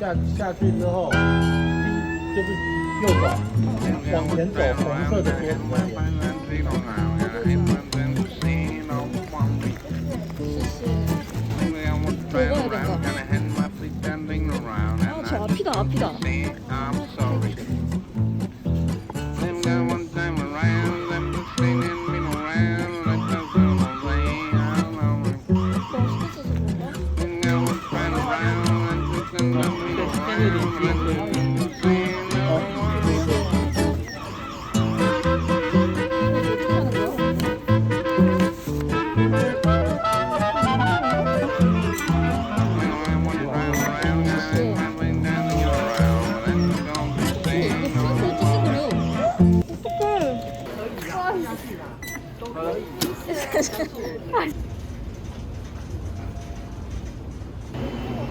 下去之后，就是右转，往前走，红色的桌子那边。 앞이다 앞이다.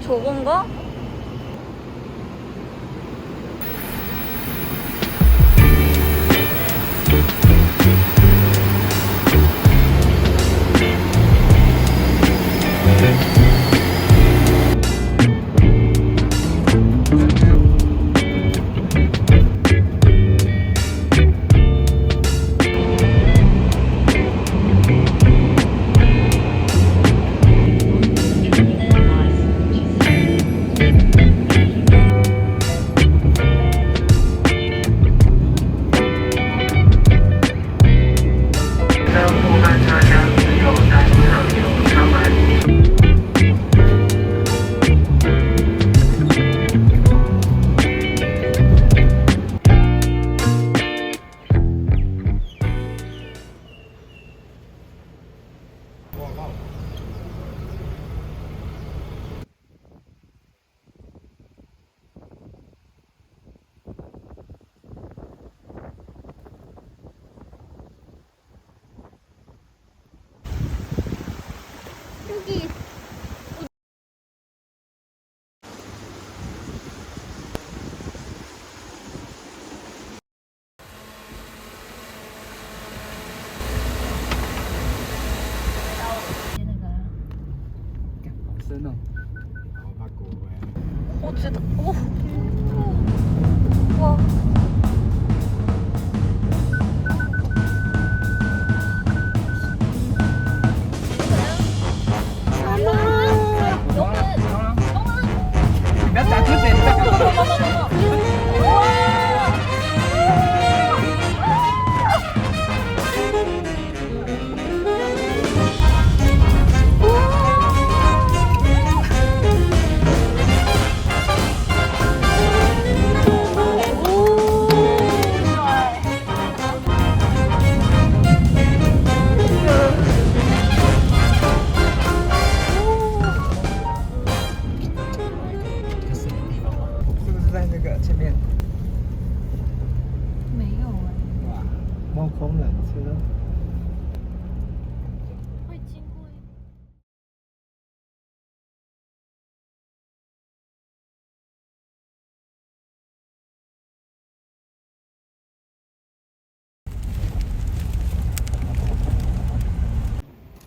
좁은 거? 여기 진짜 오. 와.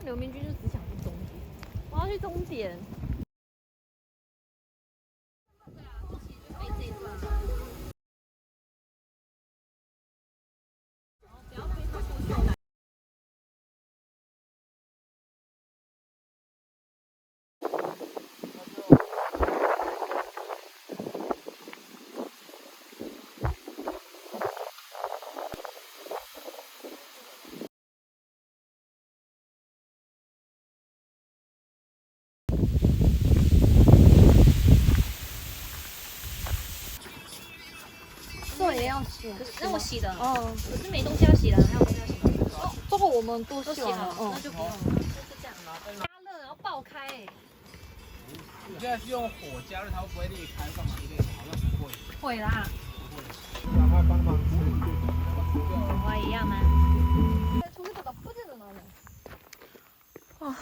刘明君就只想去终点，我要去终点。也要洗，那我洗的，哦，可是没东西要洗了，还有东西要洗吗？哦，这个我们都洗完了，那就不用了，就是这样，加热然后爆开。你现在是用火加热，它会不会裂开干嘛之类的？好像不会。会啦。让他帮忙吃。我一样吗？저기도 나쁘지는 않아. 아.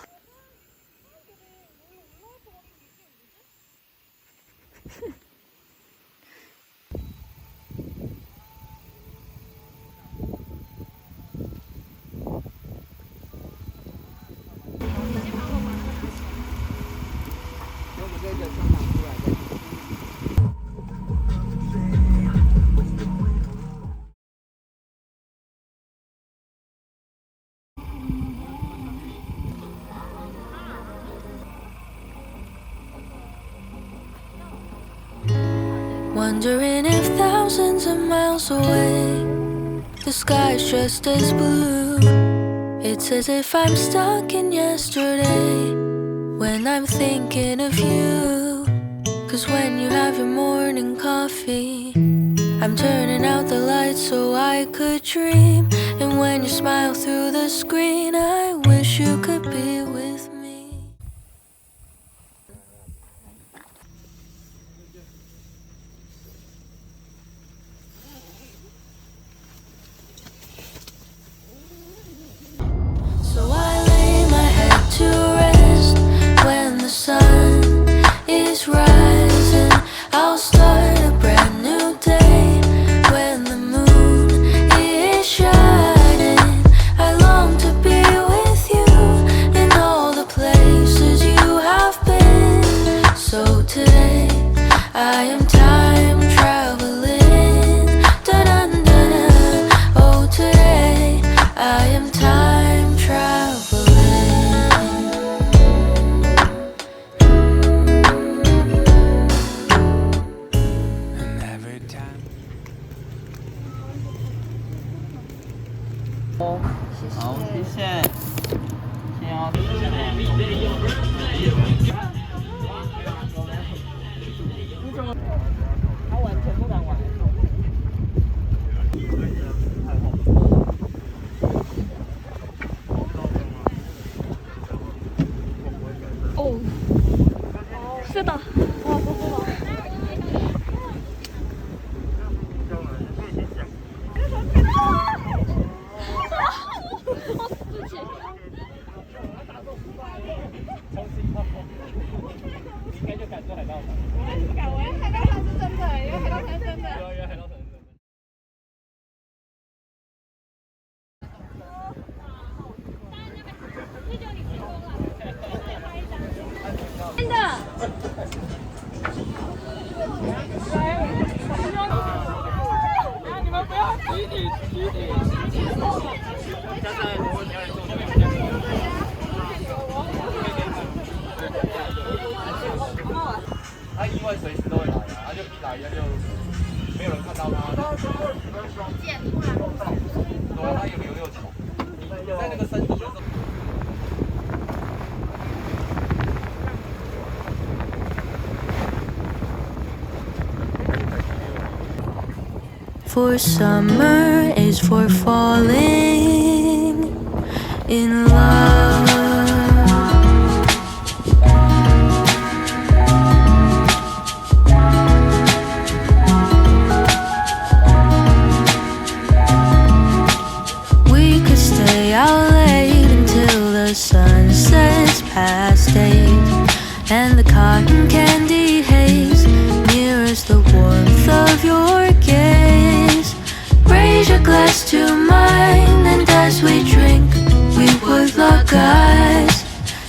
Wondering if thousands of miles away the sky's just as blue. It's as if I'm stuck in yesterday when I'm thinking of you. 'Cause when you have your morning coffee, I'm turning out the lights so I could dream. And when you smile through the screen, I wish you could be with me. So I lay my head to rest when the sun is rising. I'll start a brand new day when the moon is shining. I long to be with you in all the places you have been. So today I am time traveling. Dun-dun-dun. Oh, today I am time traveling. And every time. 好，谢谢。先要他完全不敢玩。哦，是的，哇，不是吗？应该就敢做海盗船。我要海盗船是真的，因为海盗船是真的。对啊，海盗船是真的。真的。你们不要集体。加上如果你要来做这个，他意外随时都会来啊，他就一来他就没有人看到他。见突然碰到。对啊，他有留有丑，在那个深度的时候。For summer is for falling in love. We could stay out late until the sun sets past 8, and the cotton candy haze mirrors the warmth of your gaze. Raise your glass to mine, and as we drink, we would lock eyes,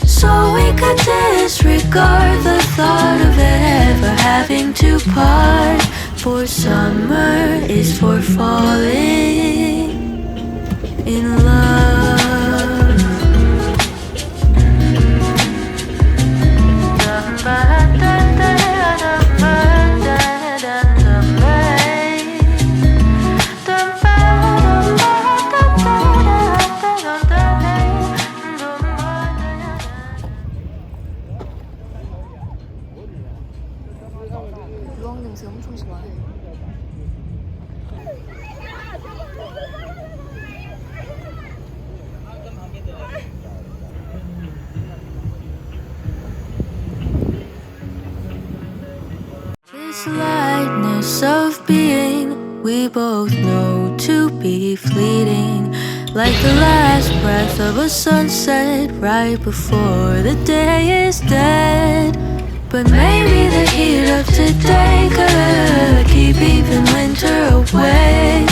so we could disregard the thought of ever having to part. For summer is for falling in love. 유황 냄새 엄청 좋아해. This lightness of being, we both know to be fleeting, like the last breath of a sunset right before the day is dead. But maybe the heat of today could keep even winter away.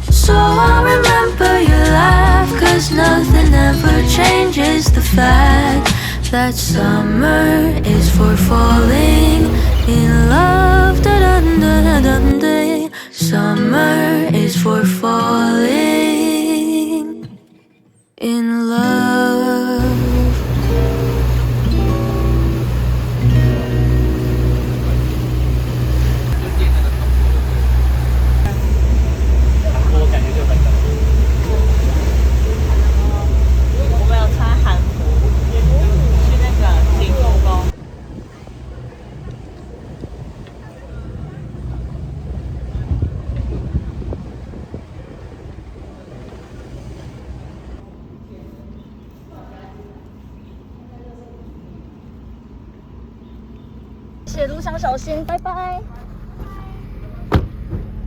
So I'll remember your laugh, 'cause nothing ever changes the fact that summer is for falling in love. Da-dun-da-dun-day. Summer is for falling in love. 谢，路上小心，拜拜。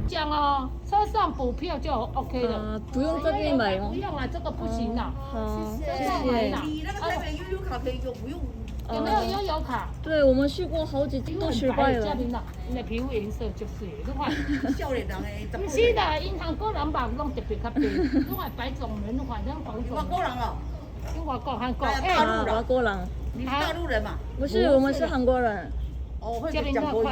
讲哦，车上补票就 OK 了。不用这边买哦。不用了，这个不行了。好，谢谢。你那个台北悠游卡可以用，不用。有没有悠游卡？对，我们去过好几次，都失败了。你的皮肤颜色就是的，你看。少年人诶，不是的，银行个人吧，拢特别较白，你看白种人，反正黄种。外国人哦。因为国韩国，大陆人，外国人。你是大陆人嘛？不是，我们是韩国人。哦，会讲国语。